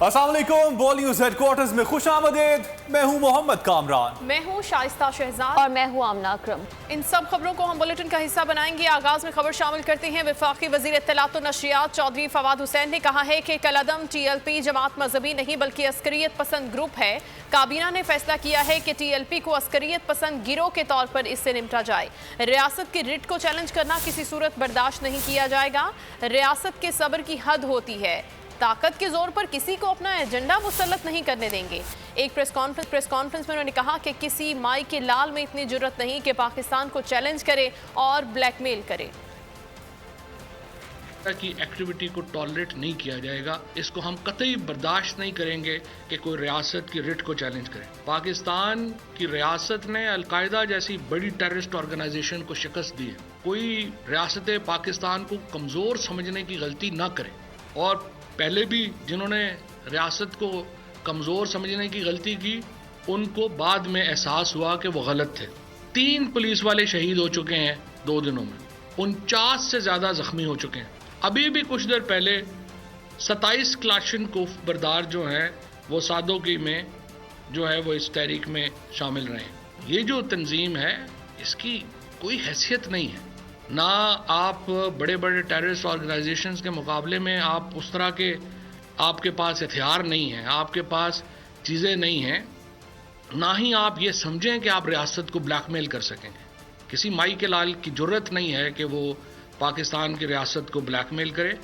अस्सलाम वालेकुम, ball news headquarters में खुश आमदीद। मैं हूँ मोहम्मद कामरान। मैं हूँ शाइस्ता शहजाद और मैं हूँ आमना अकरम। इन सब खबरों को हम बुलेटिन का हिस्सा बनाएंगे। आगाज में खबर शामिल करते हैं। वफाकी वजीर इत्तलात व नशरियात चौधरी फवाद हुसैन ने कहा है कि कलअदम TLP जमात मजहबी नहीं बल्कि अस्करियत पसंद ग्रुप है। काबीना ने फैसला किया है कि TLP को अस्करियत पसंद गिरोह के तौर पर इससे निपटा जाए। रियासत की रिट को चैलेंज करना किसी सूरत बर्दाश्त नहीं किया जाएगा। रियासत के सब्र की हद होती है, ताकत के जोर पर किसी को अपना एजेंडा मुसल्लत नहीं करने देंगे। एक प्रेस कॉन्फ्रेंस में उन्होंने कहा कि किसी माई के लाल में इतनी जुर्रत नहीं कि पाकिस्तान को चैलेंज करे और ब्लैकमेल करे। की एक्टिविटी को टॉलरेट नहीं किया जाएगा। इसको हम कतई बर्दाश्त नहीं करेंगे कि कोई रियासत की रिट को चैलेंज करे। पाकिस्तान की रियासत ने अलकायदा जैसी बड़ी टेररिस्ट ऑर्गेनाइजेशन को शिकस्त दी है। कोई रियासत पाकिस्तान को कमज़ोर समझने की गलती ना करे, और पहले भी जिन्होंने रियासत को कमज़ोर समझने की गलती की उनको बाद में एहसास हुआ कि वो गलत थे। 3 पुलिस वाले शहीद हो चुके हैं 2 दिनों में, 49 से ज़्यादा ज़ख्मी हो चुके हैं। अभी भी कुछ देर पहले 27 क्लाशनकोफ बरदार जो हैं वो सादोगी में जो है वो इस तहरीक में शामिल रहे। ये जो तंजीम है इसकी कोई हैसियत नहीं है। ना आप बड़े बड़े टेररिस्ट ऑर्गेनाइजेशंस के मुकाबले में आप उस तरह के, आपके पास हथियार नहीं हैं, आपके पास चीज़ें नहीं हैं, ना ही आप ये समझें कि आप रियासत को ब्लैकमेल कर सकेंगे। किसी माई के लाल की जुर्रत नहीं है कि वो पाकिस्तान की रियासत को ब्लैकमेल करे।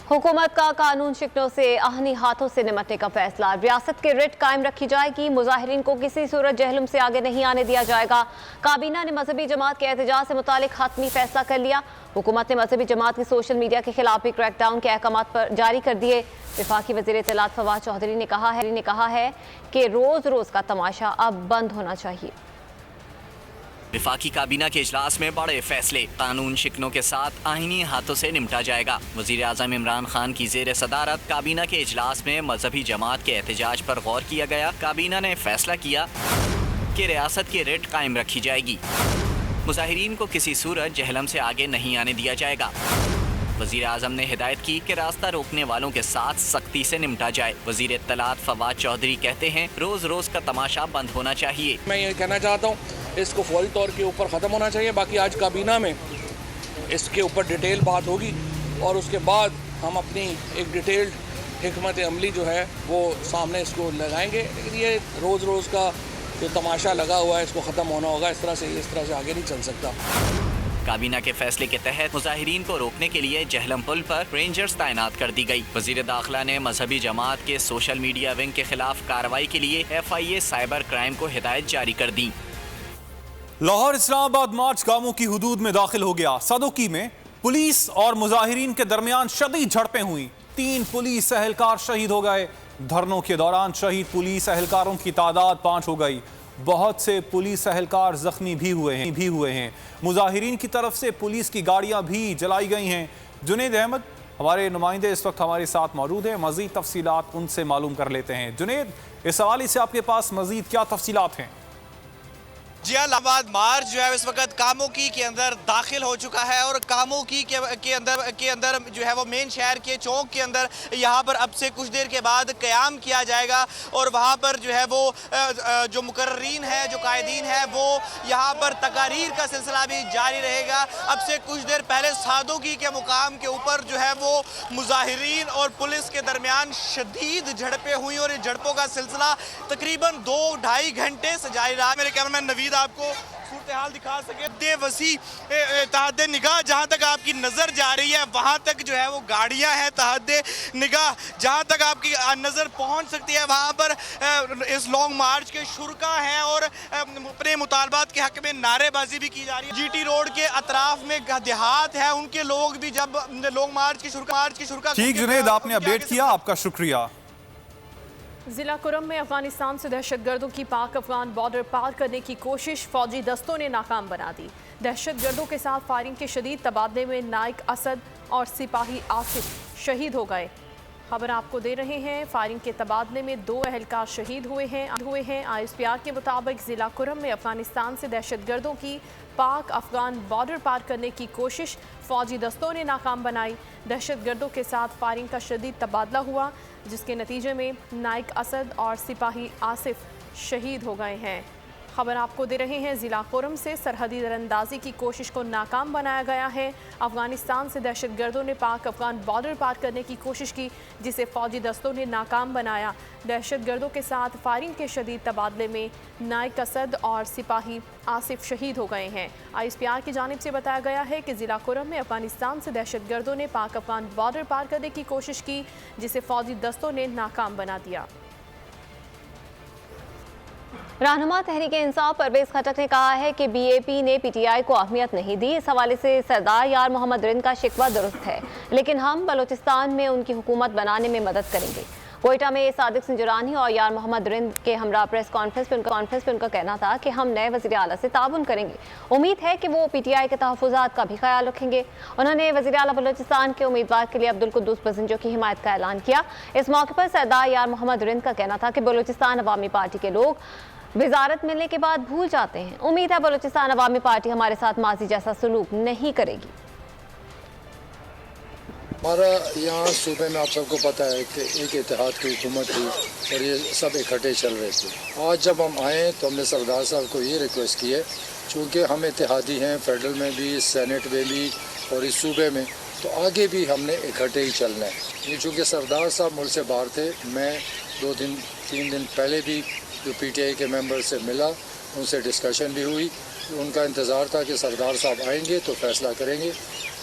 हुकूमत का कानून शिकनों से आहनी हाथों से निपटने का फैसला। रियासत की रिट कायम रखी जाएगी। मुजाहिरीन को किसी सूरत जहलुम से आगे नहीं आने दिया जाएगा। काबीना ने मजहबी जमात के एहतजाज से मुतालिक हतमी फैसला कर लिया। हुकूमत ने मजहबी जमात की सोशल मीडिया के खिलाफ भी क्रैकडाउन के अहकाम पर जारी कर दिए। वफाकी वज़ीर इत्तलात फवाद चौधरी ने कहा है कि रोज़ रोज़ का तमाशा अब बंद होना चाहिए। वफाकी काबीना के इजलास में बड़े फैसले। कानून शिकनों के साथ आईनी हाथों से निपटा जाएगा। वज़ीर आज़म इमरान खान की ज़ेर सदारत काबीना के इजलास में मजहबी जमात के एहतजाज पर गौर किया गया। काबीना ने फैसला किया कि रियासत की रिट कायम रखी जाएगी। मुजाहिरीन को किसी सूरत जहलम से आगे नहीं आने दिया जाएगा। वज़ीर आज़म ने हिदायत की कि रास्ता रोकने वालों के साथ सख्ती से निपटा जाए। वज़ीर इत्तलात फवाद चौधरी कहते हैं रोज़ रोज़ का तमाशा बंद होना चाहिए। मैं ये कहना चाहता हूँ इसको फौरी तौर के ऊपर ख़त्म होना चाहिए। बाकी आज काबीना में इसके ऊपर डिटेल बात होगी और उसके बाद हम अपनी एक डिटेल्ड हिकमत अमली जो है वो सामने इसको लगाएंगे। लेकिन ये रोज़ रोज़ का जो तमाशा लगा हुआ है इसको ख़त्म होना होगा। इस तरह से आगे नहीं चल सकता। काबीना के फैसले के तहत मुजाहिरीन को रोकने के लिए जहलम पुल पर रेंजर्स तैनात कर दी गई। वजीर दाखिला ने मजहबी जमात के सोशल मीडिया विंग के खिलाफ कार्रवाई के लिए FIA साइबर क्राइम को हिदायत जारी कर दी। लाहौर इस्लामाबाद मार्च गामों की हुदूद में दाखिल हो गया। सादोकी में पुलिस और मुजाहिरीन के दरमियान शदीद झड़पें हुई। 3 पुलिस एहलकार शहीद हो गए। धरनों के दौरान शहीद पुलिस एहलकारों की तादाद 5 हो गई। बहुत से पुलिस एहलकार जख्मी भी हुए हैं। मुजाहिरीन की तरफ से पुलिस की गाड़ियां भी जलाई गई हैं। जुनेद अहमद हमारे नुमाइंदे इस वक्त हमारे साथ मौजूद हैं। मजीद तफसीलात उनसे मालूम कर लेते हैं। जुनेद, इस हवाले से आपके पास मजीद क्या तफसीलात हैं? जी हाँ, इस्लामाबाद मार्च जो है इस वक्त कामोकी के अंदर दाखिल हो चुका है और कामोकी के अंदर जो है वो मेन शहर के चौक के अंदर यहाँ पर अब से कुछ देर के बाद क़याम किया जाएगा और वहाँ पर जो है वो जो मुकर्रीन है, जो कायदीन है, वो यहाँ पर तकारीर का सिलसिला भी जारी रहेगा। अब से कुछ देर पहले सादोगी के मुकाम के ऊपर जो है वो मुजाहिरीन और पुलिस के दरमियान शदीद झड़पें हुई और इस झड़पों का सिलसिला तकरीबन 2-2.5 घंटे से जारी रहा। मेरे कैमरामैन नवीद आपको सूरत हाल दिखा सके। दे वसी तहद निगाह जहाँ तक आपकी नज़र जा रही है वहाँ तक जो है वो गाड़ियाँ हैं। तहद निगाह जहाँ तक आपकी नज़र पहुँच सकती है वहाँ पर इस लॉन्ग मार्च के शुरा हैं और अपने मुतालबात के हक़ में नारेबाजी भी की जा रही है। GT रोड के अतराफ में देहात है, उनके लोग भी जब लॉन्ग मार्च की शुरा। ठीक जुनेद, आपने अपडेट किया, आपका शुक्रिया। जिला कुरम में अफगानिस्तान से दहशतगर्दों की पाक अफगान बॉर्डर पार करने की कोशिश फौजी दस्तों ने नाकाम बना दी। दहशतगर्दों के साथ फायरिंग के शदीद तबादले में नाइक असद और सिपाही आसिफ शहीद हो गए। खबर आपको दे रहे हैं, फायरिंग के तबादले में 2 एहलकार शहीद हुए हैं। ISPR के मुताबिक जिला कुरम में अफगानिस्तान से दहशतगर्दों की पाक अफगान बॉर्डर पार करने की कोशिश फौजी दस्तों ने नाकाम बनाई। दहशतगर्दों के साथ फायरिंग का शदीद तबादला हुआ, जिसके नतीजे में नाइक असद और सिपाही आसिफ शहीद हो गए हैं। खबर आपको दे रहे हैं, जिला कुरम से सरहदी दरअंदाजी की कोशिश को नाकाम बनाया गया है। अफगानिस्तान से दहशतगर्दों ने पाक अफगान बॉर्डर पार करने की कोशिश की, जिसे फौजी दस्तों ने नाकाम बनाया। दहशतगर्दों के साथ फायरिंग के शदीद तबादले में नाइक असद और सिपाही आसिफ शहीद हो गए हैं। ISPR की जानिब से बताया गया है कि जिला कुरम में अफगानिस्तान से दहशतगर्दों ने पाक अफगान बॉर्डर पार करने की कोशिश की, जिसे फौजी दस्तों ने नाकाम बना दिया। रहनुमा तहरीक इंसाफ परवेज खटक ने कहा है कि BAP ने PTI को अहमियत नहीं दी। इस हवाले से सरदार यार मोहम्मद रिंद का शिकवा दुरुस्त है, लेकिन हम बलूचिस्तान में उनकी हुकूमत बनाने में मदद करेंगे। कोयटा में सादिक सिंजुरानी और यार मोहम्मद रिंद के हमरा प्रेस कॉन्फ्रेंस में उनका कहना था कि हम नए वज़ीर आला से ताउन करेंगे। उम्मीद है कि वो PTI के तहफ़्फ़ुज़ात का भी ख्याल रखेंगे। उन्होंने वज़ीर आला बलूचिस्तान के उम्मीदवार के लिए अब्दुल कुद्दूस बज़ंजो की हिमायत का ऐलान किया। इस मौके पर सरदार यार मोहम्मद रिंद का कहना था कि बलूचिस्तान अवामी पार्टी के लोग वजारत मिलने के बाद भूल जाते हैं। उम्मीद है बलूचिस्तान अवामी पार्टी हमारे साथ माजी जैसा सलूक नहीं करेगी। हमारा यहाँ सूबे में आप सबको पता है कि एक इत्तेहाद की हुकूमत थी और ये सब इकट्ठे चल रहे थे। आज जब हम आए तो हमने सरदार साहब को ये रिक्वेस्ट की है, चूँकि हम इत्तेहादी हैं, फेडरल में भी, सेनेट में भी और इस सूबे में, तो आगे भी हमने इकट्ठे ही चलना है। ये चूँकि सरदार साहब मुल्क से बाहर थे, मैं 2-3 दिन पहले भी जो PTI के मेंबर से मिला, उनसे डिस्कशन भी हुई। उनका इंतज़ार था कि सरदार साहब आएंगे तो फ़ैसला करेंगे।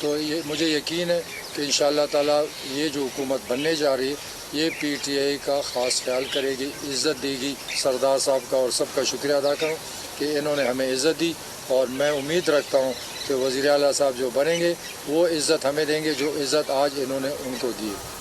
तो ये मुझे यकीन है कि इंशाअल्लाह ताला ये जो हुकूमत बनने जा रही है, ये PTI का ख़ास ख्याल करेगी, इज़्ज़त देगी। सरदार साहब का और सबका शुक्रिया अदा करूँ कि इन्होंने हमें इज़्ज़त दी, और मैं उम्मीद रखता हूँ कि वज़ीर आला साहब जो बनेंगे वो इज़्ज़त हमें देंगे जो इज़्ज़त आज इन्होंने उनको दी है।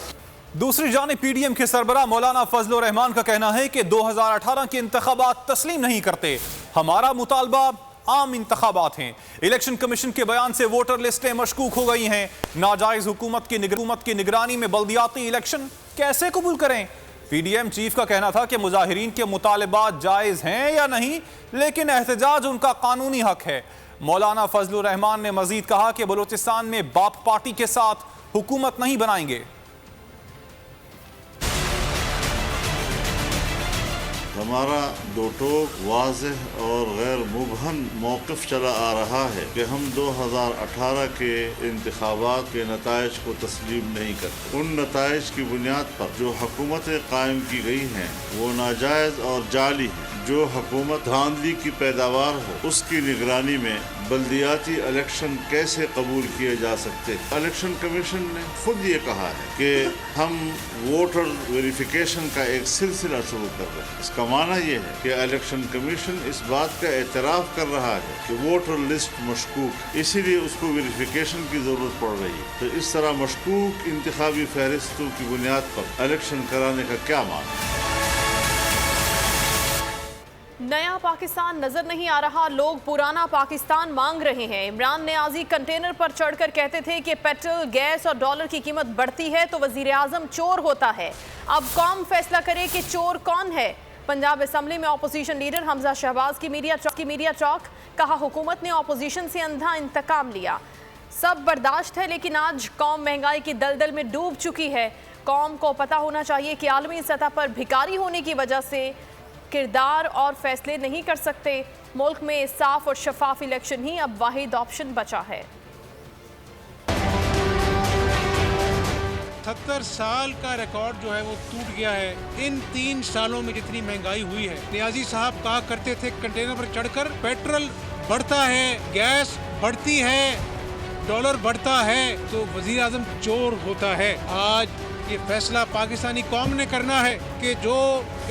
दूसरी जानिब PDM के सरबराह मौलाना फजलुर रहमान का कहना है कि 2018 के इंतखाबात तस्लीम नहीं करते। हमारा मुतालबा आम इंतखाबात हैं। इलेक्शन कमीशन के बयान से वोटर लिस्टें मशकूक हो गई हैं। नाजायज हुकूमत की निगरानी में बल्दियाती इलेक्शन कैसे कबूल करें? PDM चीफ का कहना था कि मुजाहिरीन के मुतालबात जायज हैं या नहीं, लेकिन एहतजाज उनका कानूनी हक है। मौलाना फजलुर रहमान ने मजीद कहा कि बलूचिस्तान में बाप पार्टी के साथ हुकूमत नहीं बनाएंगे। हमारा दो टोक वाज़ेह और गैर मुबहम मौक़िफ़ चला आ रहा है कि हम 2018 के इंतखाबात के नताइज को तस्लीम नहीं करते। उन नताइज की बुनियाद पर जो हुकूमतें कायम की गई हैं वो नाजायज़ और जाली हैं। जो हुकूमत धांधली की पैदावार हो, उसकी निगरानी में बल्दियाती इलेक्शन कैसे कबूल किए जा सकते? इलेक्शन कमीशन ने खुद ये कहा है कि हम वोटर वेरिफिकेशन का एक सिलसिला शुरू कर रहे हैं। इसका माना ये है कि इलेक्शन कमीशन इस बात का एतराफ़ कर रहा है कि वोटर लिस्ट मशकूक, इसीलिए उसको वेरिफिकेशन की ज़रूरत पड़ रही है। तो इस तरह मशकूक इंतखाबी फहरिस्तों की बुनियाद पर इलेक्शन कराने का क्या माना? नया पाकिस्तान नजर नहीं आ रहा, लोग पुराना पाकिस्तान मांग रहे हैं। इमरान नियाजी कंटेनर पर चढ़कर कहते थे कि पेट्रोल, गैस और डॉलर की कीमत बढ़ती है तो वजीर आजम चोर होता है। अब कौम फैसला करे कि चोर कौन है। पंजाब असम्बली में अपोजिशन लीडर हमजा शहबाज की मीडिया चौक, कहा हुकूमत ने अपोजिशन से अंधा इंतकाम लिया। सब बर्दाश्त है, लेकिन आज कौम महंगाई की दलदल में डूब चुकी है। कौम को पता होना चाहिए कि आलमी सतह पर भिखारी होने की वजह से किरदार और फैसले नहीं कर सकते। मुल्क में साफ और शफाफ इलेक्शन ही अब वाहिद ऑप्शन बचा है। 70 साल का रिकॉर्ड जो है वो टूट गया है। इन 3 सालों में जितनी महंगाई हुई है, नियाजी साहब कहा करते थे कंटेनर पर चढ़कर पेट्रोल बढ़ता है, गैस बढ़ती है, डॉलर बढ़ता है तो वजीर आजम चोर होता है। आज ये फैसला पाकिस्तानी कौम ने करना है कि जो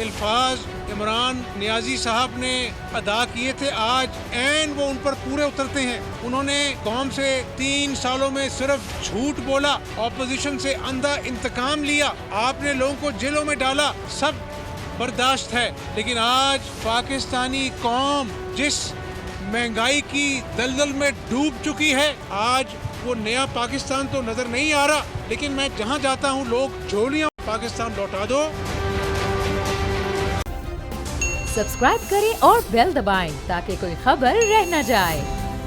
अल्फाज इमरान नियाजी साहब ने अदा किए थे, आज ऐन वो उन पर पूरे उतरते हैं। उन्होंने कौम से 3 सालों में सिर्फ झूठ बोला, ऑपोजिशन से अंधा इंतकाम लिया, आपने लोगों को जेलों में डाला, सब बर्दाश्त है। लेकिन आज पाकिस्तानी कौम जिस महंगाई की दलदल में डूब चुकी है, आज वो नया पाकिस्तान तो नजर नहीं आ रहा, लेकिन मैं जहाँ जाता हूँ लोग झोलियाँ पाकिस्तान लौटा दो। सब्सक्राइब करें और बेल दबाएं ताकि कोई खबर रह न जाए।